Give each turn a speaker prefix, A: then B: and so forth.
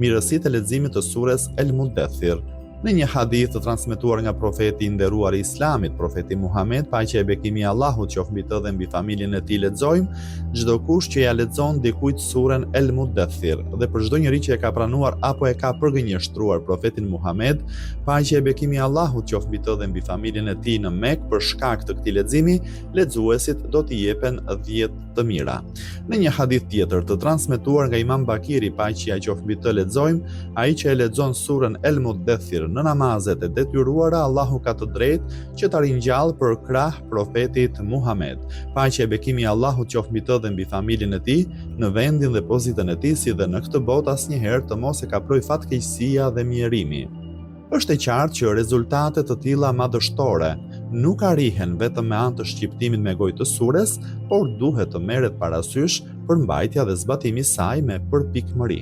A: mirësitë e leximit të sures El Mudaththir. Në një hadith të transmetuar nga profeti i nderuar i Islamit, profeti Muhammed, paqja e bekimi i Allahut qoftë mbi të dhe mbi familjen e tij, lexojmë: çdo kush që ja lexon dikujt suren El Mudaththir, dhe për çdo njeri që e ka pranuar apo e ka përgënjeshtruar profetin Muhammed, paqja e bekimi i Allahut qoftë mbi të dhe mbi familjen e tij, në Mekë, për shkak të këtij leximi, lexuesit do t'i jepen 10 të mira. Në një hadith tjetër të transmetuar nga Imam Bakiri, paqja qoftë mbi të, lexojmë: ai që e lexon surën El Mudaththir në namazet e detyruara, Allahu ka të drejtë që ta ringjallë për krah profetit Muhammed. Paqja e bekimi i Allahut qoftë mbi të dhe mbi familjen e tij, në vendin dhe pozitën e tij, si dhe në këtë botë asnjëherë të mos e kaproj fatkeqësia dhe mjerimi. Është e qartë që rezultate të tilla madhështore nuk arrihen vetëm me anë të shqiptimit me gojë të sures, por duhet të merret parasysh përmbajtja dhe zbatimi i saj me përpikmëri.